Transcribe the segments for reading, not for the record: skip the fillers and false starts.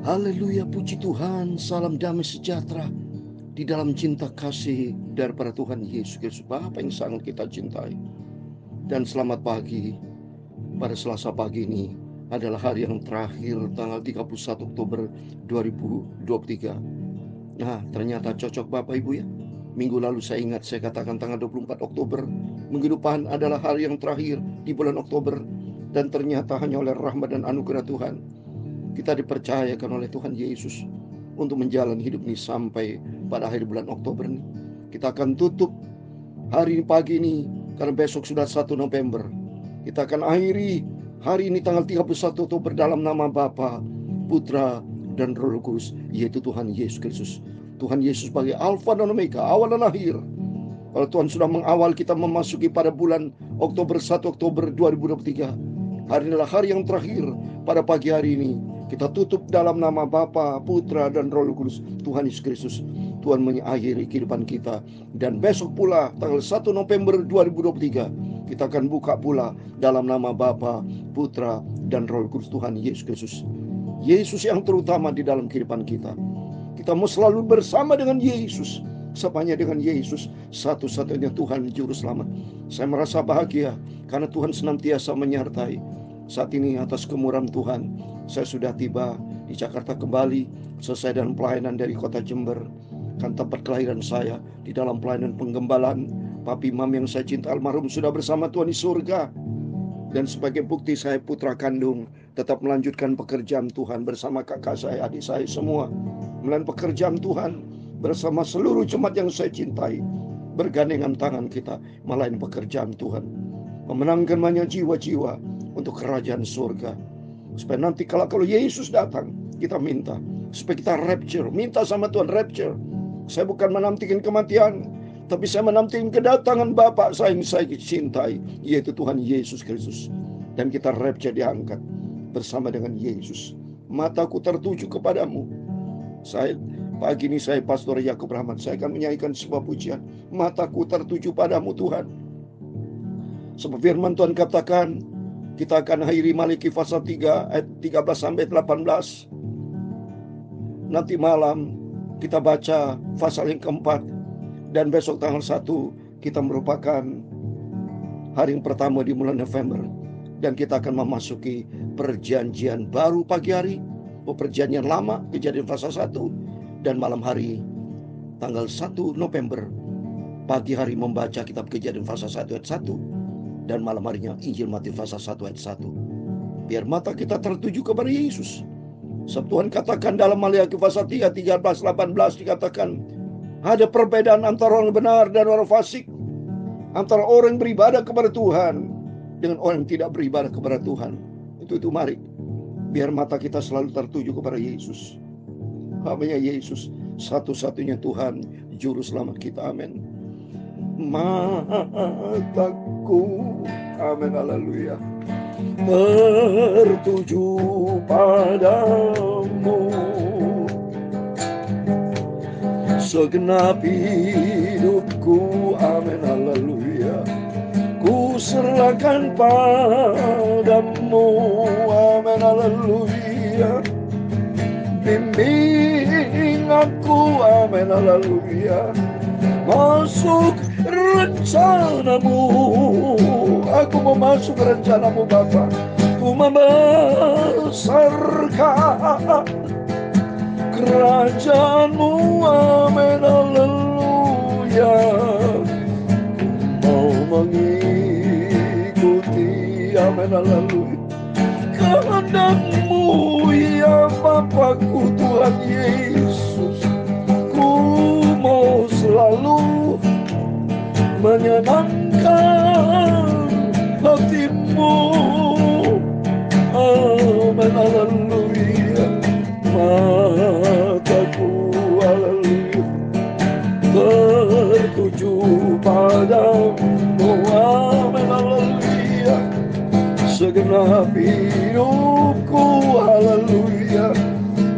Haleluya, puji Tuhan, salam damai sejahtera di dalam cinta kasih daripada Tuhan Yesus Kristus Bapa yang sangat kita cintai. Dan selamat pagi, pada Selasa pagi ini adalah hari yang terakhir tanggal 31 Oktober 2023. Nah, ternyata cocok Bapak Ibu ya. Minggu lalu saya ingat saya katakan tanggal 24 Oktober, minggu depan adalah hari yang terakhir di bulan Oktober. Dan ternyata hanya oleh rahmat dan anugerah Tuhan kita dipercayakan oleh Tuhan Yesus untuk menjalani hidup ini sampai pada akhir bulan Oktober ini. Kita akan tutup hari ini pagi ini karena besok sudah 1 November. Kita akan akhiri hari ini tanggal 31 Oktober dalam nama Bapa, Putra, dan Roh Kudus, yaitu Tuhan Yesus Kristus. Tuhan Yesus sebagai Alfa dan Omega, awal dan akhir. Kalau Tuhan sudah mengawal kita memasuki pada bulan Oktober 1 Oktober 2023, hari ini adalah hari yang terakhir. Pada pagi hari ini kita tutup dalam nama Bapa, Putra, dan Roh Kudus, Tuhan Yesus Kristus. Tuhan mengakhiri kehidupan kita. Dan besok pula tanggal 1 November 2023 kita akan buka pula dalam nama Bapa, Putra, dan Roh Kudus, Tuhan Yesus Kristus. Yesus yang terutama di dalam kehidupan kita. Kita mau selalu bersama dengan Yesus. Sepanya dengan Yesus, satu-satunya Tuhan Juru Selamat. Saya merasa bahagia karena Tuhan senantiasa menyertai. Saat ini atas kemurahan Tuhan, saya sudah tiba di Jakarta kembali, selesai dengan pelayanan dari kota Jember. Kan tempat kelahiran saya di dalam pelayanan penggembalaan. Papi Mam yang saya cinta almarhum sudah bersama Tuhan di surga. Dan sebagai bukti saya putra kandung tetap melanjutkan pekerjaan Tuhan bersama kakak saya, adik saya semua. Melanjutkan pekerjaan Tuhan bersama seluruh jemaat yang saya cintai. Bergandengan tangan kita melayani pekerjaan Tuhan. Memenangkan banyak jiwa-jiwa untuk kerajaan surga. Supaya nanti kalau Yesus datang, kita minta supaya kita rapture, minta sama Tuhan rapture. Saya bukan menantikan kematian, tapi saya menantikan kedatangan Bapa saya yang saya cintai, yaitu Tuhan Yesus Kristus. Dan kita rapture, diangkat bersama dengan Yesus. Mataku tertuju kepadamu. Pagi ini saya Pastor Yakub Rahmat, saya akan menyanyikan sebuah pujian. Mataku tertuju padamu Tuhan. Sebab firman Tuhan katakan, kita akan akhiri Maliki pasal 3 ayat 13 sampai 18. Nanti malam kita baca pasal yang keempat. Dan besok tanggal 1 kita merupakan hari yang pertama di bulan November. Dan kita akan memasuki perjanjian baru pagi hari. Perjanjian lama, kejadian pasal 1. Dan malam hari tanggal 1 November pagi hari membaca kitab kejadian pasal 1 ayat 1. Dan malam harinya Injil Matius pasal 1 ayat 1. Biar mata kita tertuju kepada Yesus. Sebab Tuhan katakan dalam Malaki pasal 3, 13, 18 dikatakan ada perbedaan antara orang benar dan orang fasik. Antara orang yang beribadah kepada Tuhan dengan orang yang tidak beribadah kepada Tuhan. Itu mari. Biar mata kita selalu tertuju kepada Yesus. Hanya Yesus satu-satunya Tuhan Juru Selamat kita. Amin. Mataku, amin, haleluya, tertuju padamu. Segenap hidupku, amin, haleluya, ku serahkan padamu, amin, haleluya. Bimbing aku, amin, haleluya, masuk rencanamu. Aku mau masuk rencanamu Bapa. Ku membesarkan kerajaanmu, amin, haleluya. Ku mau mengikuti, amin, haleluya, kehendak-Mu ya Bapakku Tuhan Yesus. Ku mau selalu menyenangkan hati-Mu, amin, haleluya. Mataku, haleluya, tertuju padamu, amin, haleluya. Segenap hidupku, haleluya,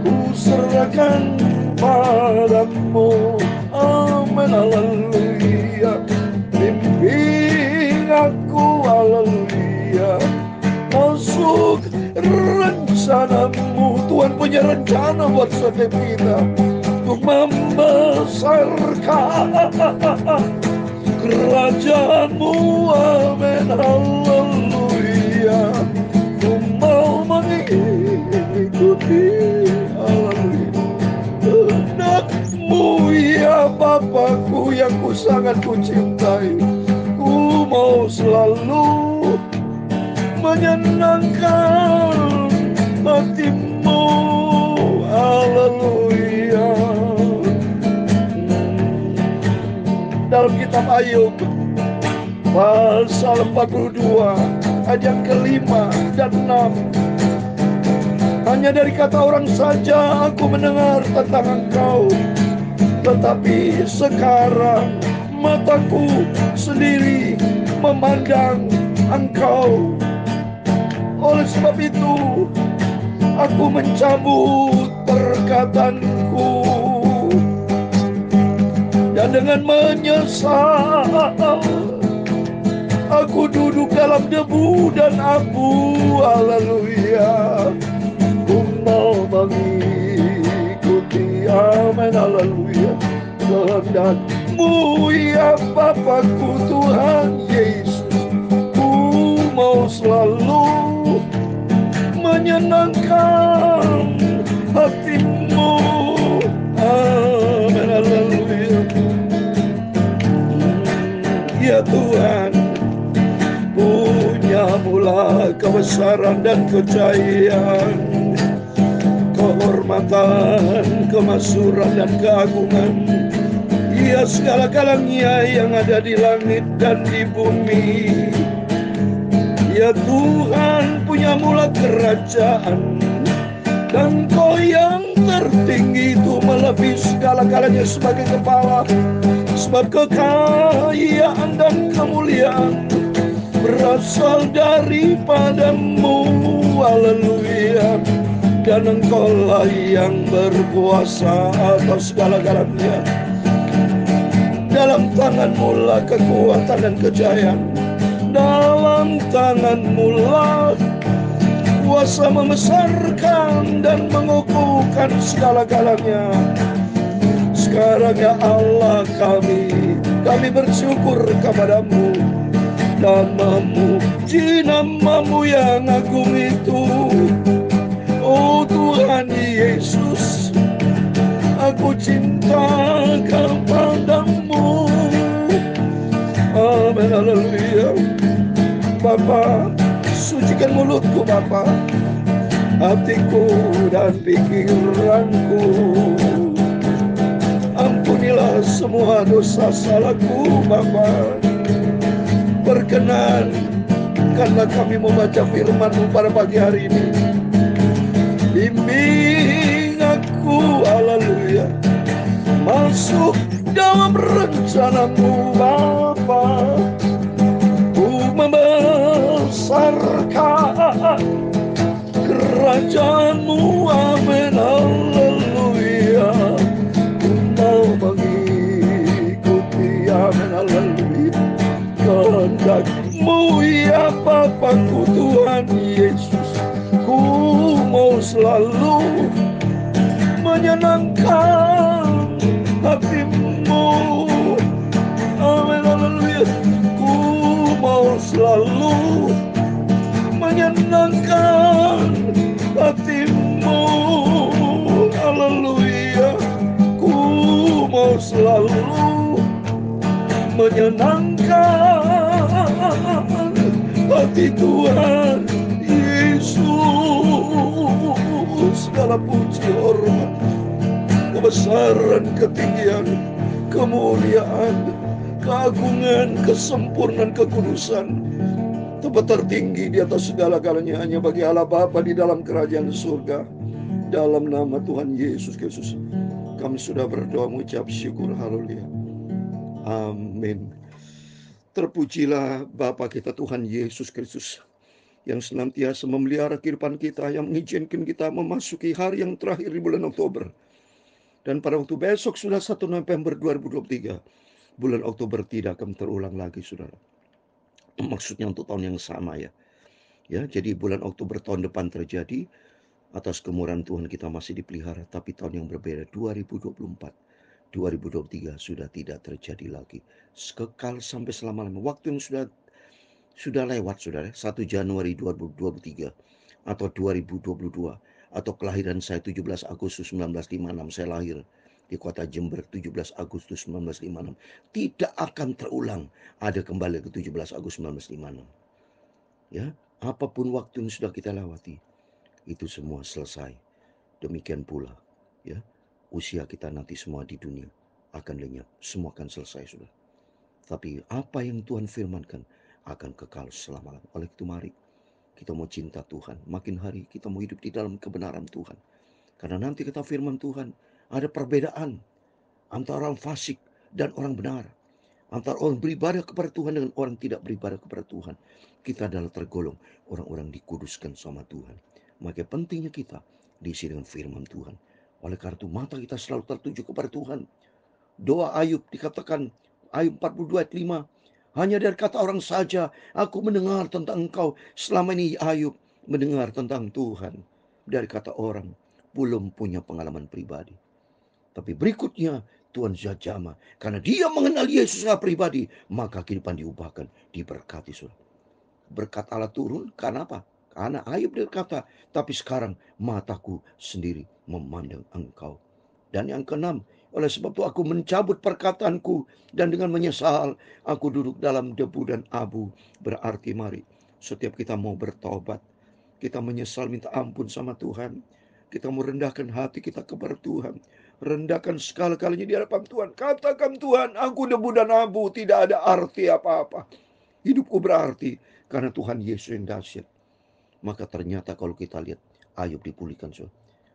ku serahkan padamu, amin, haleluya. Bimbing aku, haleluya, masuk rencanamu. rencana-Mu. Tuhan punya rencana buat setiap kita untuk membesarkan kerajaan-Mu. Amin, haleluya. Ku mau mengikuti, haleluya, kehendak-Mu ya Bapakku yang sangat kucintai. Ku mau selalu menyenangkan hati-Mu, haleluya. Dalam kitab Ayub pasal 42 ayat kelima dan 6, hanya dari kata orang saja aku mendengar tentang Engkau, tetapi sekarang mataku sendiri memandang Engkau. Oleh sebab itu aku mencabut perkataanku, dan dengan menyesal aku duduk dalam debu dan abu, haleluya. Ku mau mengikuti, amin, haleluya, kehendak-Mu ya Bapakku Tuhan Yesus. Ku mau selalu menyenangkan hati-Mu, amin, haleluya. Ya Tuhan, punya mula kebesaran dan kejayaan, kehormatan, kemasyhuran dan keagungan. Ya segala-galanya yang ada di langit dan di bumi. Ya Tuhan, punya mula kerajaan, dan Kau yang tertinggi itu melebihi segala-galanya sebagai kepala. Sebab kekayaan dan kemuliaan berasal daripada-Mu, haleluya. Dan Engkau-lah yang berkuasa atas segala-galanya. Dalam tangan-Mu lah kekuatan dan kejayaan. Dalam tangan-Mu lah kuasa membesarkan dan mengukuhkan segala-galanya. Sekarang ya Allah, kami bersyukur kepada-Mu dan memuji nama-Mu yang agung itu. Oh Tuhan Yesus, aku cinta kepada-Mu, amin, haleluya. Bapa, sucikan mulutku Bapa, hatiku dan pikiranku. Ampunilah semua dosa salahku Bapa. Berkenan karena kami membaca firman-Mu pada pagi hari ini. Bimbing aku, haleluya, masuk dalam rencana-Mu Bapa. Ku membesarkan kerajaan-Mu, amin, haleluya. Mengikuti, amin, haleluya, kehendak-Mu ya Bapakku Tuhan Yesus. Ku mau selalu menyenangkan hati-Mu, amin, haleluya. Ku mau selalu menyenangkan hati-Mu, haleluya. Mau selalu menyenangkan hati Tuhan Yesus. Segala puji, hormat, kebesaran, ketinggian, kemuliaan, keagungan, kesempurnaan, kekudusan, tempat tertinggi di atas segala-galanya hanya bagi Allah Bapa di dalam kerajaan surga. Dalam nama Tuhan Yesus Kristus kami sudah berdoa mengucap syukur, haleluya, amin. Terpujilah Bapa kita Tuhan Yesus Kristus yang senantiasa memelihara kehidupan kita, yang mengizinkan kita memasuki hari yang terakhir di bulan Oktober. Dan pada waktu besok sudah 1 November 2023, bulan Oktober tidak akan terulang lagi, saudara. Maksudnya untuk tahun yang sama ya. Ya, jadi bulan Oktober tahun depan terjadi, Atas kemurahan Tuhan kita masih dipelihara, tapi tahun yang berbeda 2024, 2023 sudah tidak terjadi lagi. Kekal sampai selama-lamanya. Waktu yang sudah lewat, saudara. 1 Januari 2023 atau 2022 atau kelahiran saya 17 Agustus 1956, saya lahir di kota Jember 17 Agustus 1956. Tidak akan terulang ada kembali ke 17 Agustus 1956. Ya, apapun waktu yang sudah kita lewati, itu semua selesai. Demikian pula, ya, usia kita nanti semua di dunia akan lenyap, semua akan selesai sudah. Tapi apa yang Tuhan firmankan akan kekal selama-lamanya. Oleh itu mari kita mau cinta Tuhan, makin hari kita mau hidup di dalam kebenaran Tuhan. Karena nanti kata firman Tuhan, ada perbedaan antara orang fasik dan orang benar. Antara orang beribadah kepada Tuhan dengan orang tidak beribadah kepada Tuhan. Kita adalah tergolong orang-orang dikuduskan sama Tuhan. Maka pentingnya kita diisi dengan firman Tuhan. Oleh karena itu mata kita selalu tertuju kepada Tuhan. Doa Ayub dikatakan, Ayub 42 ayat 5. Hanya dari kata orang saja aku mendengar tentang engkau. Selama ini Ayub mendengar tentang Tuhan. Dari kata orang, belum punya pengalaman pribadi. Tapi berikutnya Tuhan jajama. Karena dia mengenal Yesus secara pribadi, maka kehidupan diubahkan, diberkati. Berkat Allah turun, karena apa? Karena Ayub berkata, tapi sekarang mataku sendiri memandang engkau. Dan yang keenam, oleh sebab itu aku mencabut perkataanku, dan dengan menyesal aku duduk dalam debu dan abu. Berarti mari, setiap kita mau bertobat, kita menyesal minta ampun sama Tuhan, kita mau rendahkan hati kita kepada Tuhan. Rendahkan segala-galanya di hadapan Tuhan. Katakan, Tuhan, aku debu dan abu, tidak ada arti apa-apa. Hidupku berarti karena Tuhan Yesus yang dahsyat. Maka ternyata kalau kita lihat Ayub dipulihkan.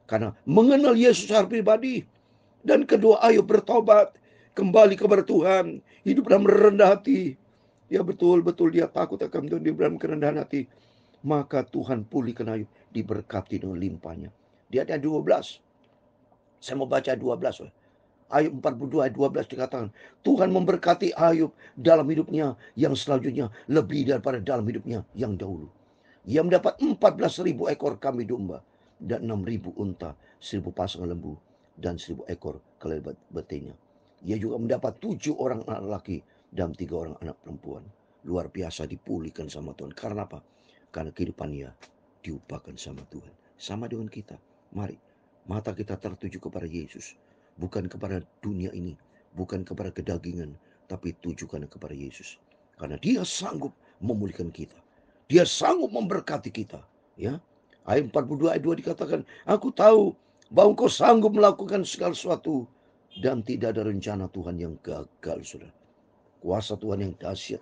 Karena mengenal Yesus secara pribadi. Dan kedua Ayub bertobat. Kembali kepada Tuhan. Hidup dalam rendah hati. Ya betul-betul dia takut akan Tuhan di dalam kerendahan hati. Maka Tuhan pulihkan Ayub. Diberkati dengan limpahnya. Di ayat 12. Saya mau baca 12. Ayub 42 ayat 12 dikatakan, Tuhan memberkati Ayub dalam hidupnya yang selanjutnya lebih daripada dalam hidupnya yang dahulu. Ia mendapat 14.000 ekor kambing domba dan 6.000 unta, 1.000 pasang lembu dan 1.000 ekor keledai betina. Ia juga mendapat 7 orang anak laki dan 3 orang anak perempuan. Luar biasa dipulihkan sama Tuhan. Karena apa? Karena kehidupannya diubahkan sama Tuhan. Sama dengan kita. Mari, mata kita tertuju kepada Yesus. Bukan kepada dunia ini, bukan kepada kedagingan, tapi tujukan kepada Yesus. Karena dia sanggup memulihkan kita. Dia sanggup memberkati kita. Ya, ayat 42 ayat 2 dikatakan, aku tahu bahwa engkau sanggup melakukan segala sesuatu dan tidak ada rencana Tuhan yang gagal, saudara. Kuasa Tuhan yang dahsyat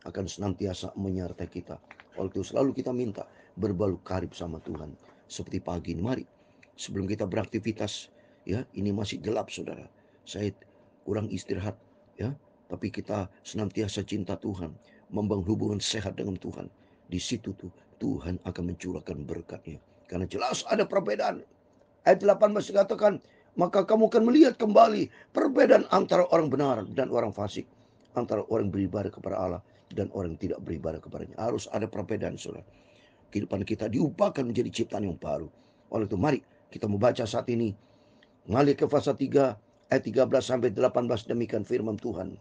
akan senantiasa menyertai kita. Oleh itu selalu kita minta berbalu karib sama Tuhan. Seperti pagi ini, mari sebelum kita beraktivitas, ya, ini masih gelap, saudara. Saya kurang istirahat, ya. Tapi kita senantiasa cinta Tuhan, membangun hubungan sehat dengan Tuhan. Di situ tuh Tuhan akan mencurahkan berkatnya. Karena jelas ada perbedaan. Ayat 18 dikatakan, maka kamu akan melihat kembali perbedaan antara orang benar dan orang fasik. Antara orang beribadah kepada Allah dan orang tidak beribadah kepadanya. Harus ada perbedaan, saudara. Kehidupan kita diubahkan menjadi ciptaan yang baru. Oleh itu mari kita membaca saat ini. Mengalir ke pasal 3 ayat 13 sampai 18, demikian firman Tuhan.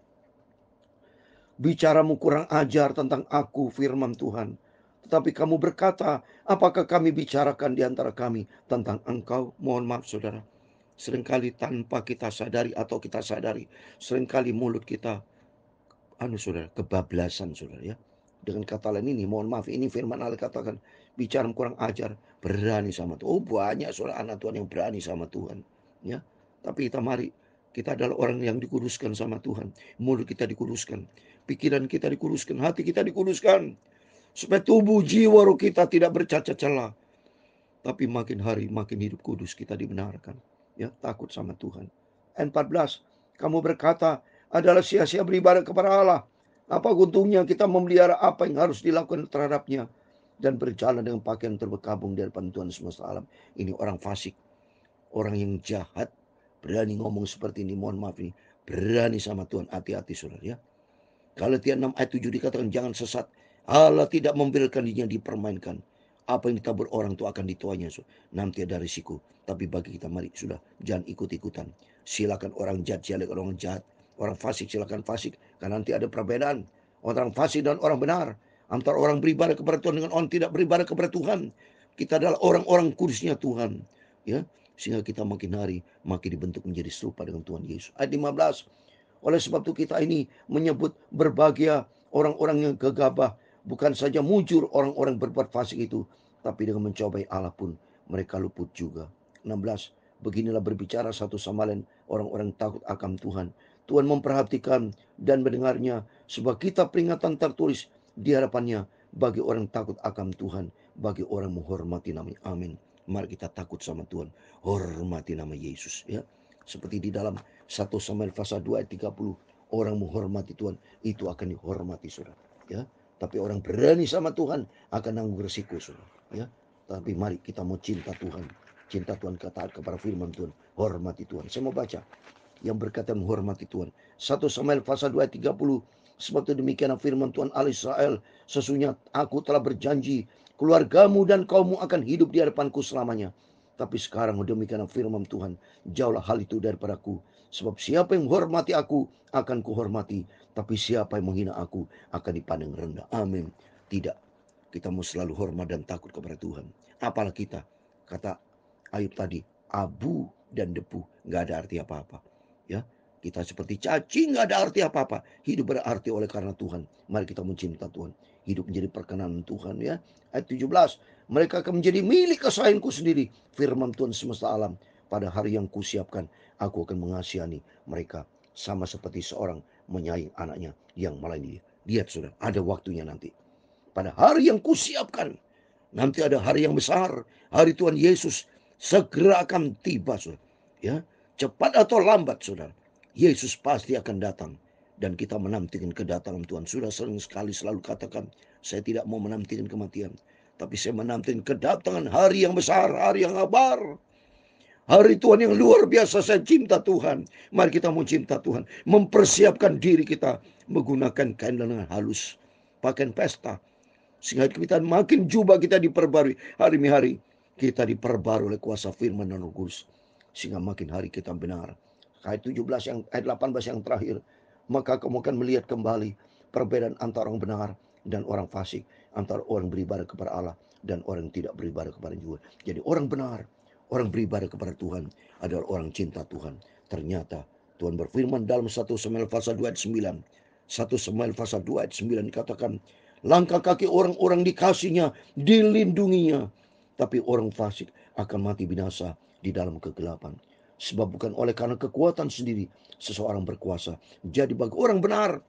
Bicaramu kurang ajar tentang aku, firman Tuhan. Tetapi kamu berkata, apakah kami bicarakan di antara kami tentang engkau? Mohon maaf, saudara. Seringkali tanpa kita sadari atau kita sadari, seringkali mulut kita, saudara, kebablasan, saudara, ya. Dengan kata lain ini, mohon maaf, ini firman Allah katakan, bicara kurang ajar, berani sama Tuhan. Oh, banyak saudara anak Tuhan yang berani sama Tuhan, ya. Tapi kita mari, kita adalah orang yang dikuduskan sama Tuhan. Mulut kita dikuduskan, pikiran kita dikuduskan, hati kita dikuduskan, supaya tubuh jiwa roh kita tidak bercacat celah. Tapi makin hari makin hidup kudus, kita dibenarkan, ya, takut sama Tuhan. Ayat 14, kamu berkata adalah sia-sia beribadah kepada Allah. Apa untungnya kita memelihara apa yang harus dilakukan terhadapnya dan berjalan dengan pakaian terbekabung di hadapan Tuhan semesta alam. Ini orang fasik, orang yang jahat, berani ngomong seperti ini. Mohon maaf, ini berani sama Tuhan. Hati-hati, saudara, ya. Galatia 6 ayat 7 dikatakan, jangan sesat. Allah tidak membiarkan dirinya dipermainkan. Apa yang ditabur orang itu akan dituainya. Nanti ada risiko. Tapi bagi kita mari sudah jangan ikut-ikutan. Silakan orang jahat, silakan orang jahat. Orang fasik silakan fasik. Karena nanti ada perbedaan. Orang fasik dan orang benar. Antara orang beribadah kepada Tuhan dengan orang tidak beribadah kepada Tuhan. Kita adalah orang-orang kudusnya Tuhan. Ya, sehingga kita makin hari makin dibentuk menjadi serupa dengan Tuhan Yesus. Ayat 15. Oleh sebab itu kita ini menyebut berbahagia orang-orang yang gegabah. Bukan saja mujur orang-orang berbuat fasik itu, tapi dengan mencobai Allah pun mereka luput juga. 16. Beginilah berbicara satu sama lain orang-orang takut akan Tuhan. Tuhan memperhatikan dan mendengarnya, sebab kita peringatan tertulis di hadapannya bagi orang takut akan Tuhan, bagi orang menghormati namanya. Amin. Mari kita takut sama Tuhan, hormati nama Yesus, ya. Seperti di dalam 1 Samuel pasal 2 ayat 30, orang menghormati Tuhan itu akan dihormati, saudara, ya. Tapi orang berani sama Tuhan akan nanggung resiko, saudara, ya. Tapi mari kita mau cinta Tuhan. Cinta Tuhan, taat kepada firman Tuhan, hormati Tuhan. Saya mau baca yang berkata menghormati Tuhan. 1 Samuel pasal 2 ayat 30. Sebab itu demikian firman Tuhan Allah Israel, sesungguhnya aku telah berjanji, keluargamu dan kaummu akan hidup di hadapanku selamanya. Tapi sekarang demikian firman Tuhan, jauhlah hal itu daripadaku. Sebab siapa yang menghormati aku akan kuhormati, tapi siapa yang menghina aku akan dipandang rendah. Amin. Tidak, kita mau selalu hormat dan takut kepada Tuhan. Apalah kita, kata Ayub tadi, abu dan debu, nggak ada arti apa-apa. Ya, kita seperti cacing, nggak ada arti apa-apa. Hidup berarti oleh karena Tuhan. Mari kita mencinta Tuhan. Hidup menjadi perkenanan Tuhan, ya. Ayat 17. Mereka akan menjadi milik kesayanganku sendiri. Firman Tuhan semesta alam. Pada hari yang kusiapkan, aku akan mengasihani mereka. Sama seperti seorang menyayangi anaknya yang melayani dia. Lihat, saudara, ada waktunya nanti. Pada hari yang kusiapkan. Nanti ada hari yang besar. Hari Tuhan Yesus segera akan tiba, saudara. Ya, cepat atau lambat, saudara, Yesus pasti akan datang. Dan kita menantikan kedatangan Tuhan. Sudah sering sekali selalu katakan, saya tidak mau menantikan kematian, tapi saya menantikan kedatangan hari yang besar, hari yang akbar, hari Tuhan yang luar biasa. Saya cinta Tuhan. Mari kita mau cinta Tuhan, mempersiapkan diri kita menggunakan kain lengan halus, pakaian pesta, sehingga kita makin jubah kita diperbarui. Hari demi hari kita diperbarui oleh kuasa firman dan Roh Kudus, sehingga makin hari kita benar. Ayat 17 ayat 18 yang terakhir, maka kamu akan melihat kembali perbedaan antara orang benar dan orang fasik, antara orang beribadah kepada Allah dan orang yang tidak beribadah kepada Dia. Jadi orang benar, orang beribadah kepada Tuhan adalah orang cinta Tuhan. Ternyata Tuhan berfirman dalam 1 Samuel pasal 2 ayat 9. 1 Samuel pasal 2 ayat 9 dikatakan, langkah kaki orang-orang dikasihnya, dilindunginya, tapi orang fasik akan mati binasa di dalam kegelapan. Sebab bukan oleh karena kekuatan sendiri seseorang berkuasa. Jadi bagi orang benar,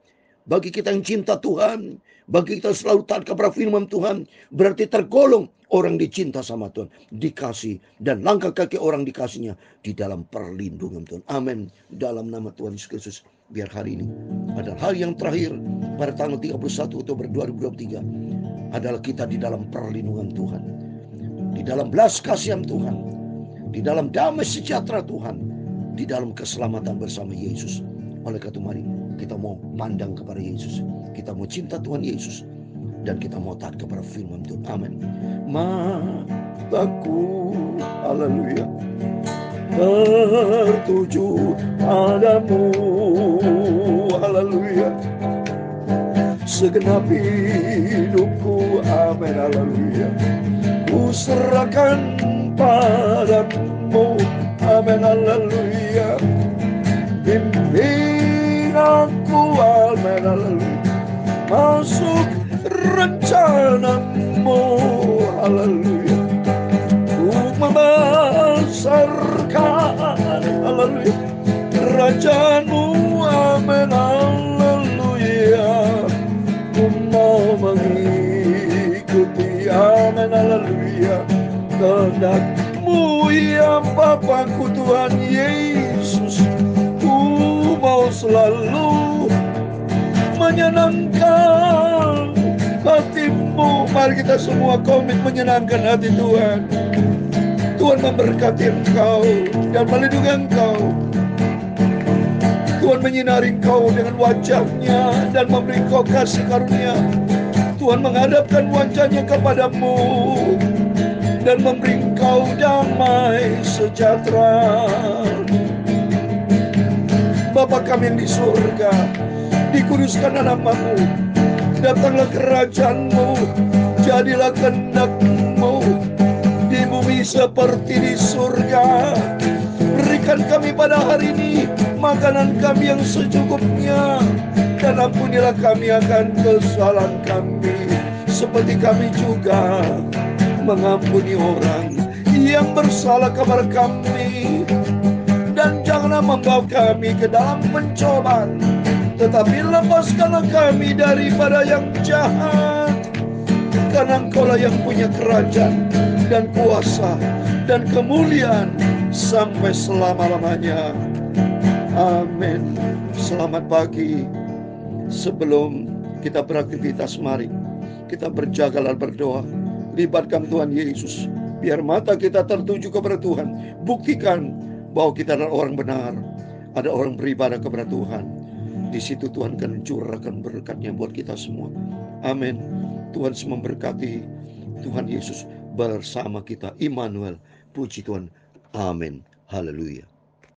bagi kita yang cinta Tuhan, bagi kita selalu taat kepada firman Tuhan, berarti tergolong orang dicinta sama Tuhan, dikasih, dan langkah kaki orang dikasihnya di dalam perlindungan Tuhan. Amin. Dalam nama Tuhan Yesus Kristus, biar hari ini adalah hari yang terakhir pada tanggal 31 Oktober 2023 adalah kita di dalam perlindungan Tuhan, di dalam belas kasihan Tuhan, di dalam damai sejahtera Tuhan, di dalam keselamatan bersama Yesus. Oleh karena itu mari kita mau pandang kepada Yesus, kita mau cinta Tuhan Yesus, dan kita mau taat kepada firman Tuhan. Amin. Mataku, haleluya, tertuju padamu, haleluya, segenap hidupku, amin, haleluya, ku serahkan padamu, amin, haleluya, pimpin aku, amin, haleluya, masuk rencanamu, haleluya, untuk membesarkan, haleluya, kerajaanmu, amin, haleluya, ku mau mengikuti, amin, haleluya, kehendak-Mu ya Bapakku Tuhan Yesus. Ku mau selalu menyenangkan hati-Mu. Mari kita semua komit menyenangkan hati Tuhan. Tuhan memberkati engkau dan melindungi engkau. Tuhan menyinari engkau dengan wajah-Nya dan memberi engkau kasih karunia. Tuhan menghadapkan wajah-Nya kepadamu dan memberi Engkau damai sejahtera. Bapa kami yang di surga, dikuduskan nama-Mu, datanglah kerajaan-Mu, jadilah kehendak-Mu di bumi seperti di surga. Berikan kami pada hari ini makanan kami yang secukupnya, dan ampunilah kami akan kesalahan kami, seperti kami juga mengampuni orang yang bersalah kepada kami. Dan janganlah membawa kami ke dalam pencobaan, tetapi lepaskanlah kami daripada yang jahat. Karena Engkaulah yang punya kerajaan dan kuasa dan kemuliaan sampai selama-lamanya. Amin. Selamat pagi. Sebelum kita beraktivitas, mari kita berjaga dan berdoa. Libatkan Tuhan Yesus, biar mata kita tertuju kepada Tuhan. Buktikan bahwa kita adalah orang benar, ada orang beribadah kepada Tuhan. Di situ Tuhan akan curahkan berkat-Nya buat kita semua. Amin. Tuhan semua memberkati. Tuhan Yesus bersama kita. Immanuel. Puji Tuhan. Amin. Haleluya.